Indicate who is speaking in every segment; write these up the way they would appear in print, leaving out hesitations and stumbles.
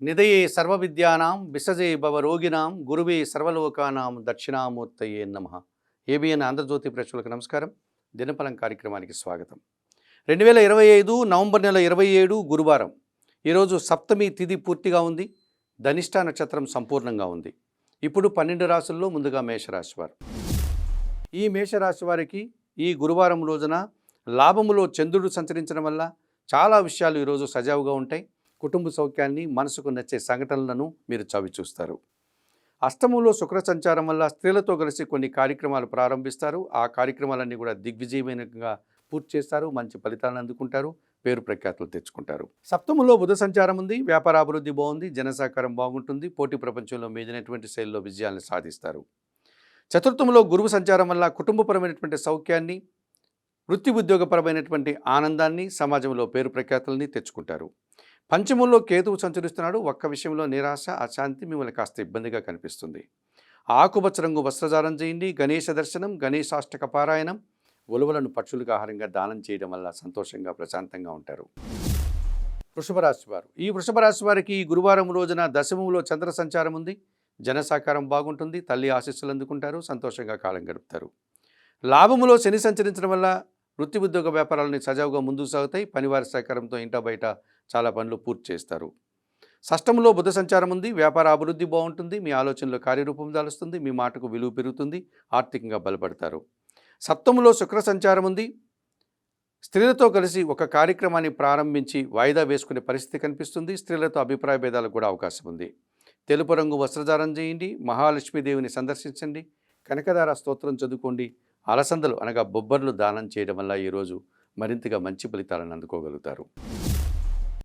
Speaker 1: నిదయే సర్వవిద్యానాం విసజే భవరోగిణాం గురువే సర్వలోకానాం దక్షిణామూర్తయే నమః. ఏబిఎన్ ఆంధ్రజ్యోతి ప్రేక్షకులకు నమస్కారం. దినఫలం కార్యక్రమానికి స్వాగతం. 2025 నవంబర్ నెల 27 గురువారం. ఈరోజు సప్తమి తిథి పూర్తిగా ఉంది. ధనిష్ట నక్షత్రం సంపూర్ణంగా ఉంది. ఇప్పుడు 12 రాశుల్లో ముందుగా మేషరాశి వారు. ఈ మేషరాశి వారికి ఈ గురువారం రోజున లాభములో చంద్రుడు సంచరించడం వల్ల చాలా విషయాలు ఈరోజు సజావుగా ఉంటాయి. కుటుంబ సౌఖ్యాన్ని, మనసుకు నచ్చే సంఘటనలను మీరు చవిచూస్తారు. అష్టమంలో శుక్ర సంచారం వల్ల స్త్రీలతో కలిసి కొన్ని కార్యక్రమాలు ప్రారంభిస్తారు. ఆ కార్యక్రమాలన్నీ కూడా దిగ్విజయమైనగా పూర్తి చేస్తారు. మంచి ఫలితాలను అందుకుంటారు. పేరు ప్రఖ్యాతులు తెచ్చుకుంటారు. సప్తమంలో బుధ సంచారం ఉంది. వ్యాపార అభివృద్ధి బాగుంది. జన సహకారం బాగుంటుంది. పోటీ ప్రపంచంలో మీదైనటువంటి శైలిలో విజయాలను సాధిస్తారు. చతుర్థంలో గురువు సంచారం వల్ల కుటుంబపరమైనటువంటి సౌఖ్యాన్ని, వృత్తి ఉద్యోగపరమైనటువంటి ఆనందాన్ని, సమాజంలో పేరు ప్రఖ్యాతులని తెచ్చుకుంటారు. పంచమంలో కేతువు సంచరిస్తున్నాడు. ఒక్క విషయంలో నిరాశ, అశాంతి మిమ్మల్ని కాస్త ఇబ్బందిగా కనిపిస్తుంది. ఆకుపచ్చ రంగు వస్త్రధారణ చేయండి. గణేశ దర్శనం, గణేశాష్టక పారాయణం, ఉలవలను పక్షులకు ఆహారంగా దానం చేయడం వల్ల సంతోషంగా, ప్రశాంతంగా ఉంటారు. వృషభ రాశి వారు. ఈ వృషభ రాశి వారికి ఈ గురువారం రోజున దశమంలో చంద్ర సంచారం ఉంది. జన సహకారం బాగుంటుంది. తల్లి ఆశీస్సులు అందుకుంటారు. సంతోషంగా కాలం గడుపుతారు. లాభములో శని సంచరించడం వల్ల వృత్తి ఉద్యోగ వ్యాపారాలని సజావుగా ముందుకు సాగుతాయి. పనివారి సహకారంతో ఇంట బయట చాలా పనులు పూర్తి చేస్తారు. షష్టంలో బుధ సంచారం ఉంది. వ్యాపార అభివృద్ధి బాగుంటుంది. మీ ఆలోచనలో కార్యరూపం దాలుస్తుంది. మీ మాటకు విలువ పెరుగుతుంది. ఆర్థికంగా బలపడతారు. సప్తమంలో శుక్ర సంచారం ఉంది. స్త్రీలతో కలిసి ఒక కార్యక్రమాన్ని ప్రారంభించి వాయిదా వేసుకునే పరిస్థితి కనిపిస్తుంది. స్త్రీలతో అభిప్రాయ భేదాలకు కూడా అవకాశం ఉంది. తెలుపు రంగు వస్త్రధారణ చేయండి. మహాలక్ష్మీదేవిని సందర్శించండి. కనకదార స్తోత్రం చదువుకోండి. అలసందలు అనగా బొబ్బర్లు దానం చేయడం వల్ల ఈరోజు మరింతగా మంచి ఫలితాలను అందుకోగలుగుతారు.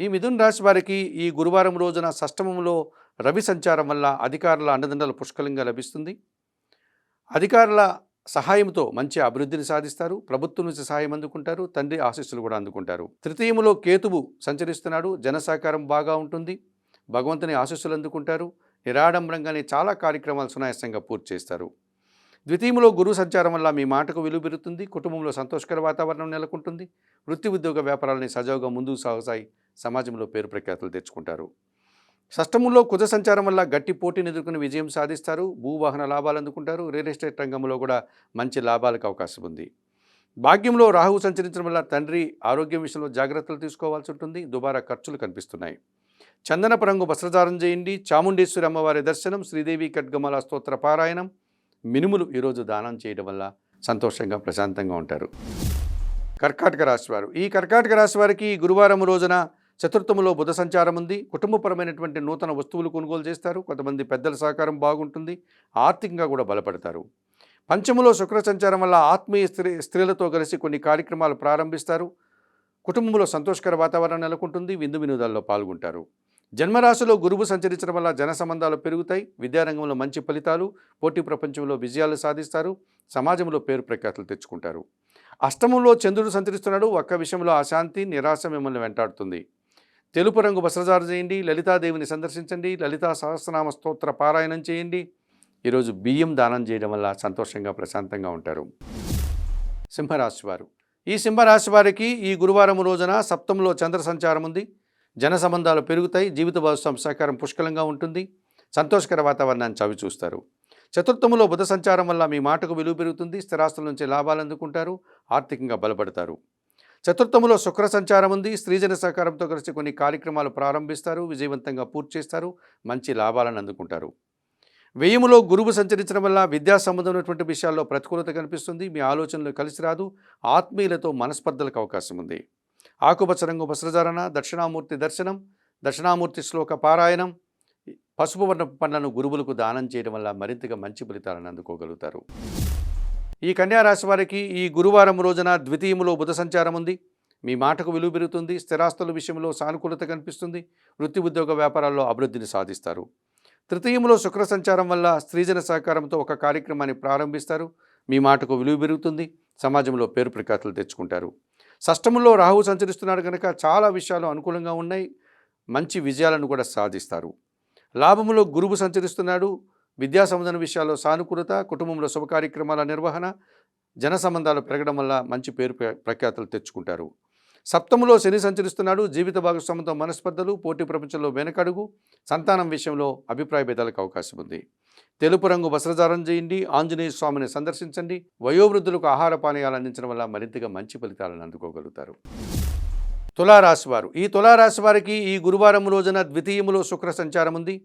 Speaker 1: ఈ మిథున రాశి వారికి ఈ గురువారం రోజున షష్టమంలో రవి సంచారం వల్ల అధికారుల అండదండలు పుష్కలంగా లభిస్తుంది. అధికారుల సహాయంతో మంచి అభివృద్ధిని సాధిస్తారు. ప్రభుత్వం నుంచి సహాయం అందుకుంటారు. తండ్రి ఆశీస్సులు కూడా అందుకుంటారు. తృతీయములో కేతువు సంచరిస్తున్నాడు. జన సహకారం బాగా ఉంటుంది. భగవంతుని ఆశీస్సులు అందుకుంటారు. నిరాడంబరంగానే చాలా కార్యక్రమాలు సునాయాసంగా పూర్తి చేస్తారు. ద్వితీయంలో గురువు సంచారం వల్ల మీ మాటకు విలువ పెరుగుతుంది. కుటుంబంలో సంతోషకర వాతావరణం నెలకొంటుంది. వృత్తి ఉద్యోగ వ్యాపారాలని సజావుగా ముందుకు సాగుతాయి. సమాజంలో పేరు ప్రఖ్యాతులు తెచ్చుకుంటారు. షష్టమంలో కుజ సంచారం వల్ల గట్టి పోటీని ఎదుర్కొని విజయం సాధిస్తారు. భూవాహన లాభాలు అందుకుంటారు. రియల్ ఎస్టేట్ రంగంలో కూడా మంచి లాభాలకు అవకాశం ఉంది. భాగ్యంలో రాహువు సంచరించడం వల్ల తండ్రి ఆరోగ్యం విషయంలో జాగ్రత్తలు తీసుకోవాల్సి ఉంటుంది. దుబారా ఖర్చులు కనిపిస్తున్నాయి. చందనపు రంగు వస్త్రధారణ చేయండి. చాముండేశ్వరి అమ్మవారి దర్శనం, శ్రీదేవి ఖడ్గమాల స్తోత్ర పారాయణం, మినుములు ఈరోజు దానం చేయడం వల్ల సంతోషంగా, ప్రశాంతంగా ఉంటారు. కర్కాటక రాశి వారు. ఈ కర్కాటక రాశి వారికి గురువారం రోజున చతుర్థములో బుధ సంచారం ఉంది. కుటుంబపరమైనటువంటి నూతన వస్తువులు కొనుగోలు చేస్తారు. కొంతమంది పెద్దల సహకారం బాగుంటుంది. ఆర్థికంగా కూడా బలపడతారు. పంచములో శుక్ర సంచారం వల్ల ఆత్మీయ స్త్రీలతో కలిసి కొన్ని కార్యక్రమాలు ప్రారంభిస్తారు. కుటుంబంలో సంతోషకర వాతావరణం నెలకొంటుంది. విందు వినోదాల్లో పాల్గొంటారు. జన్మరాశిలో గురువు సంచరించడం వల్ల జన సంబంధాలు పెరుగుతాయి. విద్యారంగంలో మంచి ఫలితాలు, పోటీ ప్రపంచంలో విజయాలు సాధిస్తారు. సమాజంలో పేరు ప్రఖ్యాతులు తెచ్చుకుంటారు. అష్టమంలో చంద్రుడు సంచరిస్తున్నాడు. ఒక్క విషయంలో అశాంతి, నిరాశ మిమ్మల్ని వెంటాడుతుంది. తెలుపు రంగు వస్త్రధారణ చేయండి. లలితాదేవిని సందర్శించండి. లలితా సహస్రనామ స్తోత్ర పారాయణం చేయండి. ఈరోజు బియ్యం దానం చేయడం వల్ల సంతోషంగా, ప్రశాంతంగా ఉంటారు. సింహరాశి వారు. ఈ సింహరాశి వారికి ఈ గురువారం రోజున సప్తంలో చంద్ర సంచారం ఉంది. జన సంబంధాలు పెరుగుతాయి. జీవిత భాగస్వామి సహకారం పుష్కలంగా ఉంటుంది. సంతోషకర వాతావరణాన్ని చవిచూస్తారు. చతుర్థములో బుధ సంచారం వల్ల మీ మాటకు విలువ పెరుగుతుంది. స్థిరాస్తుల నుంచి లాభాలు అందుకుంటారు. ఆర్థికంగా బలపడతారు. చతుర్థములో శుక్ర సంచారం ఉంది. స్త్రీజన సహకారంతో కలిసి కొన్ని కార్యక్రమాలు ప్రారంభిస్తారు. విజయవంతంగా పూర్తి చేస్తారు. మంచి లాభాలను అందుకుంటారు. వ్యయములో గురువు సంచరించడం వల్ల విద్యా సంబంధమైనటువంటి విషయాల్లో ప్రతికూలత కనిపిస్తుంది. మీ ఆలోచనలు కలిసి రాదు. ఆత్మీయులతో మనస్పర్ధలకు అవకాశం ఉంది. ఆకుపచ్చ రంగు వస్త్రధారణ, దక్షిణామూర్తి దర్శనం, దక్షిణామూర్తి శ్లోక పారాయణం, పసుపు వర్ణ పండ్లను గురువులకు దానం చేయడం వల్ల మరింతగా మంచి ఫలితాలను అందుకోగలుగుతారు. ఈ కన్యా రాశి వారికి ఈ గురువారం రోజున ద్వితీయములో బుధ సంచారం ఉంది. మీ మాటకు విలువ పెరుగుతుంది. స్థిరాస్తుల విషయంలో సానుకూలత కనిపిస్తుంది. వృత్తి ఉద్యోగ వ్యాపారాల్లో అభివృద్ధిని సాధిస్తారు. తృతీయములో శుక్ర సంచారం వల్ల స్త్రీజన సహకారంతో ఒక కార్యక్రమాన్ని ప్రారంభిస్తారు. మీ మాటకు విలువ పెరుగుతుంది. సమాజంలో పేరు ప్రఖ్యాతులు తెచ్చుకుంటారు. షష్టమంలో రాహువు సంచరిస్తున్నాడు కనుక చాలా విషయాలు అనుకూలంగా ఉన్నాయి. మంచి విజయాలను కూడా సాధిస్తారు. లాభములో గురువు సంచరిస్తున్నాడు. విద్యా సంబంధన విషయాల్లో సానుకూలత, కుటుంబంలో శుభ కార్యక్రమాల నిర్వహణ, జన సంబంధాలు పెరగడం వల్ల మంచి పేరు ప్రఖ్యాతులు తెచ్చుకుంటారు. సప్తములో శని సంచరిస్తున్నాడు. జీవిత భాగస్వామితో మనస్పర్ధలు, పోటీ ప్రపంచంలో వెనకడుగు, సంతానం విషయంలో అభిప్రాయ భేదాలకు అవకాశం ఉంది. తెలుపు రంగు వస్త్రధారణ చేయండి. ఆంజనేయ స్వామిని సందర్శించండి. వయోవృద్ధులకు ఆహార పానీయాలు అందించడం వల్ల మరింతగా మంచి ఫలితాలను అందుకోగలుగుతారు. తులారాశి వారు. ఈ తులారాశి వారికి ఈ గురువారం రోజున ద్వితీయములో శుక్ర సంచారం ఉంది.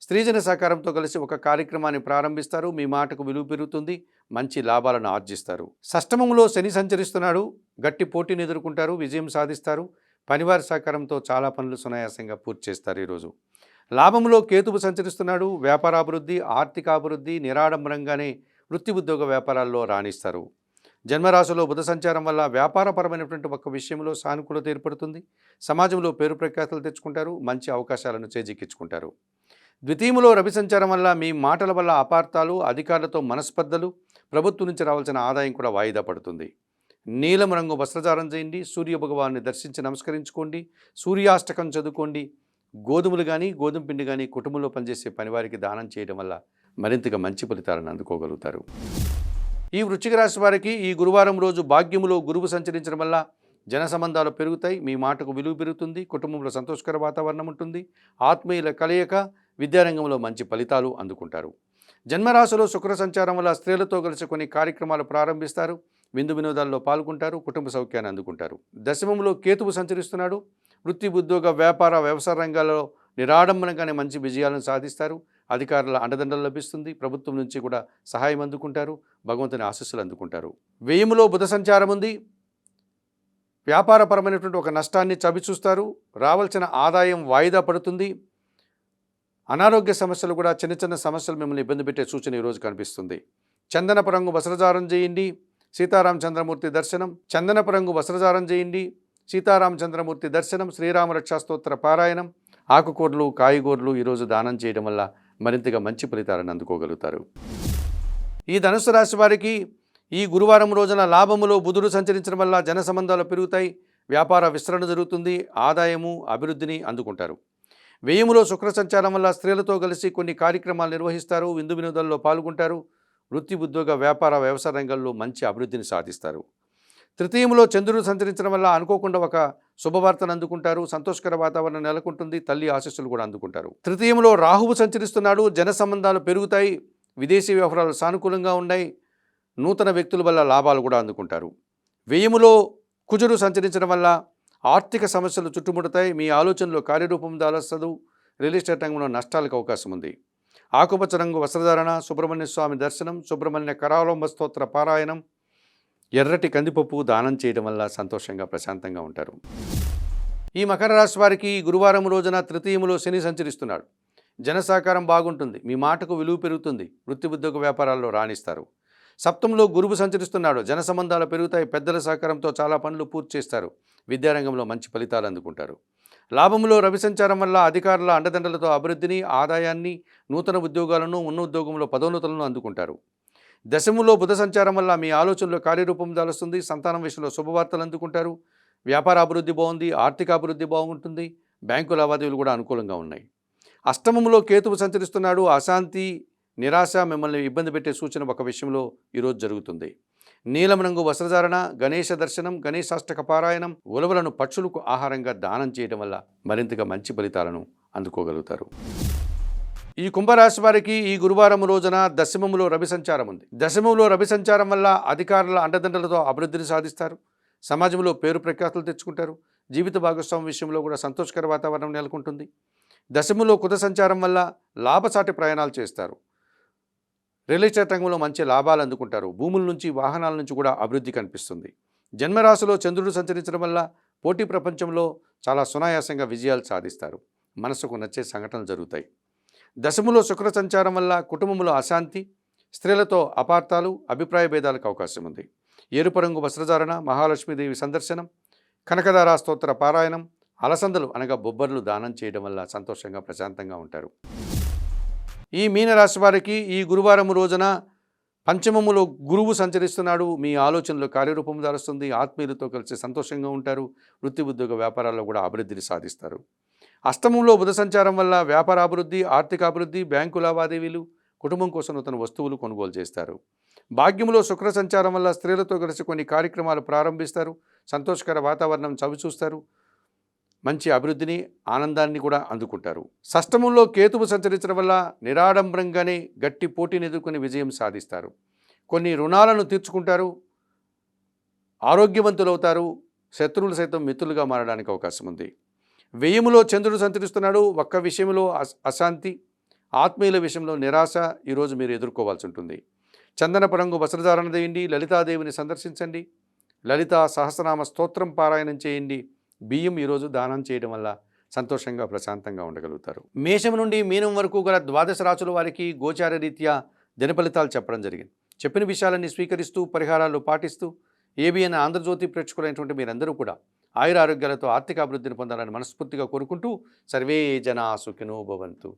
Speaker 1: స్త్రీజన సహకారంతో కలిసి ఒక కార్యక్రమాన్ని ప్రారంభిస్తారు. మీ మాటకు విలువ పెరుగుతుంది. మంచి లాభాలను ఆర్జిస్తారు. షష్టమంలో శని సంచరిస్తున్నాడు. గట్టి పోటీని ఎదుర్కొంటారు. విజయం సాధిస్తారు. పనివారి సహకారంతో చాలా పనులు సునాయాసంగా పూర్తి చేస్తారు. ఈరోజు లాభంలో కేతువు సంచరిస్తున్నాడు. వ్యాపారాభివృద్ధి, ఆర్థికాభివృద్ధి నిరాడంబరంగానే వృత్తి ఉద్యోగ వ్యాపారాల్లో రాణిస్తారు. జన్మరాశిలో బుధ సంచారం వల్ల వ్యాపారపరమైనటువంటి ఒక విషయంలో సానుకూలత ఏర్పడుతుంది. సమాజంలో పేరు ప్రఖ్యాతులు తెచ్చుకుంటారు. మంచి అవకాశాలను చేజిక్కించుకుంటారు. ద్వితీయములో రవి సంచారం వల్ల మీ మాటల వల్ల అపార్థాలు, అధికారులతో మనస్పర్ధలు, ప్రభుత్వం నుంచి రావాల్సిన ఆదాయం కూడా వాయిదా పడుతుంది. నీలం రంగు వస్త్రధారణ చేయండి. సూర్య భగవాన్ని దర్శించి నమస్కరించుకోండి. సూర్యాష్టకం చదువుకోండి. గోధుమలు కానీ గోధుమ పిండి కానీ కుటుంబంలో పనిచేసే పనివారికి దానం చేయడం వల్ల మరింతగా మంచి ఫలితాలను అందుకోగలుగుతారు. ఈ వృశ్చిక రాశి వారికి ఈ గురువారం రోజు భాగ్యములో గురువు సంచరించడం వల్ల జన సంబంధాలు పెరుగుతాయి. మీ మాటకు విలువ పెరుగుతుంది. కుటుంబంలో సంతోషకర వాతావరణం ఉంటుంది. ఆత్మీయుల కలయిక, విద్యారంగంలో మంచి ఫలితాలు అందుకుంటారు. జన్మరాశిలో శుక్ర సంచారం వల్ల స్త్రీలతో కలిసి కొన్ని కార్యక్రమాలు ప్రారంభిస్తారు. విందు వినోదాల్లో పాల్గొంటారు. కుటుంబ సౌఖ్యాన్ని అందుకుంటారు. దశమంలో కేతువు సంచరిస్తున్నాడు. వృత్తి, ఉద్యోగ, వ్యాపార, వ్యవసాయ రంగాల్లో నిరాడంబరంగానే మంచి విజయాలను సాధిస్తారు. అధికారుల అండదండలు లభిస్తుంది. ప్రభుత్వం నుంచి కూడా సహాయం అందుకుంటారు. భగవంతుని ఆశీస్సులు అందుకుంటారు. వ్యయములో బుధ సంచారం ఉంది. వ్యాపారపరమైనటువంటి ఒక నష్టాన్ని చవిచూస్తారు. రావాల్సిన ఆదాయం వాయిదా పడుతుంది. అనారోగ్య సమస్యలు కూడా చిన్న చిన్న సమస్యలు మిమ్మల్ని ఇబ్బంది పెట్టే సూచన ఈరోజు కనిపిస్తుంది. చందనపు రంగు వస్త్రధారణ చేయండి. సీతారామచంద్రమూర్తి దర్శనం. చందనపు రంగు వస్త్రధారణ చేయండి. సీతారామచంద్రమూర్తి దర్శనం. శ్రీరామ రక్షాస్తోత్ర పారాయణం, ఆకుకూరలు, కాయగూరలు ఈరోజు దానం చేయడం వల్ల మరింతగా మంచి ఫలితాలను అందుకోగలుగుతారు. ఈ ధనుసు రాశి వారికి ఈ గురువారం రోజున లాభములో బుధుడు సంచరించడం వల్ల జన సంబంధాలు పెరుగుతాయి. వ్యాపార విస్తరణ జరుగుతుంది. ఆదాయము, అభివృద్ధిని అందుకుంటారు. వ్యయములో శుక్ర సంచారం వల్ల స్త్రీలతో కలిసి కొన్ని కార్యక్రమాలు నిర్వహిస్తారు. విందు వినోదాల్లో పాల్గొంటారు. వృత్తి, ఉద్యోగ, వ్యాపార, వ్యవసాయ రంగంలో మంచి అభివృద్ధిని సాధిస్తారు. తృతీయంలో చంద్రుడు సంచరించడం వల్ల అనుకోకుండా ఒక శుభవార్తను అందుకుంటారు. సంతోషకర వాతావరణం నెలకొంటుంది. తల్లి ఆశీస్సులు కూడా అందుకుంటారు. తృతీయంలో రాహువు సంచరిస్తున్నాడు. జన సంబంధాలు పెరుగుతాయి. విదేశీ వ్యవహారాలు సానుకూలంగా ఉన్నాయి. నూతన వ్యక్తుల వల్ల లాభాలు కూడా అందుకుంటారు. వ్యయములో కుజుడు సంచరించడం వల్ల ఆర్థిక సమస్యలు చుట్టుముడతాయి. మీ ఆలోచనలో కార్యరూపం దాల్చదు. రియల్ ఎస్టేట్ రంగంలో నష్టాలకు అవకాశం ఉంది. ఆకుపచ్చ రంగు వస్త్రధారణ, సుబ్రహ్మణ్య స్వామి దర్శనం, సుబ్రహ్మణ్య కరావలంబ స్తోత్ర పారాయణం, ఎర్రటి కందిపప్పు దానం చేయడం వల్ల సంతోషంగా, ప్రశాంతంగా ఉంటారు. ఈ మకర రాశి వారికి గురువారం రోజున తృతీయములో శని సంచరిస్తున్నాడు. జన సహకారం బాగుంటుంది. మీ మాటకు విలువ పెరుగుతుంది. వృత్తి, ఉద్యోగ, వ్యాపారాల్లో రాణిస్తారు. సప్తంలో గురువు సంచరిస్తున్నాడు. జన సంబంధాలు పెరుగుతాయి. పెద్దల సహకారంతో చాలా పనులు పూర్తి చేస్తారు. విద్యారంగంలో మంచి ఫలితాలు అందుకుంటారు. లాభంలో రవి సంచారం వల్ల అధికారుల అండదండలతో అభివృద్ధిని, ఆదాయాన్ని, నూతన ఉద్యోగాలను, ఉన్న ఉద్యోగంలో పదోన్నతులను అందుకుంటారు. దశములో బుధ సంచారం వల్ల మీ ఆలోచనలో కార్యరూపం దాలుస్తుంది. సంతానం విషయంలో శుభవార్తలు అందుకుంటారు. వ్యాపార అభివృద్ధి బాగుంది. ఆర్థిక అభివృద్ధి బాగుంటుంది. బ్యాంకు లావాదేవీలు కూడా అనుకూలంగా ఉన్నాయి. అష్టమంలో కేతువు సంచరిస్తున్నాడు. అశాంతి, నిరాశ మిమ్మల్ని ఇబ్బంది పెట్టే సూచన ఒక విషయంలో ఈరోజు జరుగుతుంది. నీలం రంగు వస్త్రధారణ, గణేశ దర్శనం, గణేశాష్టక పారాయణం, ఉలవలను పక్షులకు ఆహారంగా దానం చేయడం వల్ల మరింతగా మంచి ఫలితాలను అందుకోగలుగుతారు. ఈ కుంభరాశి వారికి ఈ గురువారం రోజున దశమములో రవి సంచారం ఉంది. దశమంలో రవి సంచారం వల్ల అధికారుల అండదండలతో అభివృద్ధిని సాధిస్తారు. సమాజంలో పేరు ప్రఖ్యాతులు తెచ్చుకుంటారు. జీవిత భాగస్వామి విషయంలో కూడా సంతోషకర వాతావరణం నెలకొంటుంది. దశములో కుజ సంచారం వల్ల లాభసాటి ప్రయాణాలు చేస్తారు. రియల్ ఎస్టేట్ రంగంలో మంచి లాభాలు అందుకుంటారు. భూముల నుంచి, వాహనాల నుంచి కూడా అభివృద్ధి కనిపిస్తుంది. జన్మరాశిలో చంద్రుడు సంచరించడం వల్ల పోటీ ప్రపంచంలో చాలా సునాయాసంగా విజయాలు సాధిస్తారు. మనసుకు నచ్చే సంఘటనలు జరుగుతాయి. దశములో శుక్ర సంచారం వల్ల కుటుంబంలో అశాంతి, స్త్రీలతో అపార్థాలు, అభిప్రాయ భేదాలకు అవకాశం ఉంది. ఎరుపు రంగు వస్త్రధారణ, మహాలక్ష్మీదేవి సందర్శనం, కనకదార స్తోత్ర పారాయణం, అలసందలు అనగా బొబ్బర్లు దానం చేయడం వల్ల సంతోషంగా, ప్రశాంతంగా ఉంటారు. ఈ మీనరాశి వారికి ఈ గురువారం రోజున పంచమములో గురువు సంచరిస్తున్నాడు. మీ ఆలోచనలు కార్యరూపం దాలుస్తుంది. ఆత్మీయులతో కలిసి సంతోషంగా ఉంటారు. వృత్తి, ఉద్యోగ, వ్యాపారాల్లో కూడా అభివృద్ధిని సాధిస్తారు. అష్టమంలో బుధ సంచారం వల్ల వ్యాపార అభివృద్ధి, ఆర్థిక అభివృద్ధి, బ్యాంకు లావాదేవీలు, కుటుంబం కోసం నూతన వస్తువులు కొనుగోలు చేస్తారు. భాగ్యంలో శుక్ర సంచారం వల్ల స్త్రీలతో కలిసి కొన్ని కార్యక్రమాలు ప్రారంభిస్తారు. సంతోషకర వాతావరణం చవిచూస్తారు. మంచి అభివృద్ధిని, ఆనందాన్ని కూడా అందుకుంటారు. షష్టమంలో కేతువు సంచరించడం వల్ల నిరాడంబరంగానే గట్టి పోటీని ఎదుర్కొని విజయం సాధిస్తారు. కొన్ని రుణాలను తీర్చుకుంటారు. ఆరోగ్యవంతులవుతారు. శత్రువులు సైతం మిత్రులుగా మారడానికి అవకాశం ఉంది. వ్యయములో చంద్రుడు సంచరిస్తున్నాడు. ఒక్క విషయంలో అశాంతి, ఆత్మీయుల విషయంలో నిరాశ ఈరోజు మీరు ఎదుర్కోవాల్సి ఉంటుంది. చందనపు రంగు వస్త్రధారణ చేయండి. లలితాదేవిని సందర్శించండి. లలితా సహస్రనామ స్తోత్రం పారాయణం చేయండి. బియ్యం ఈరోజు దానం చేయడం వల్ల సంతోషంగా ప్రశాంతంగా ఉండగలుగుతారు. మేషం నుండి మీనం వరకు గల ద్వాదశ రాశుల వారికి గోచార రీత్యా దిన ఫలితాలు చెప్పడం జరిగింది. చెప్పిన విషయాలన్నీ స్వీకరిస్తూ పరిహారాలు పాటిస్తూ ఏబిఎన్ ఆంధ్రజ్యోతి ప్రేక్షకులైనటువంటి మీరందరూ కూడా ఆయుర ఆరోగ్యాలతో ఆర్థిక అభివృద్ధిని పొందాలని మనస్ఫూర్తిగా కోరుకుంటూ సర్వే జనా సుఖినో భవంతు.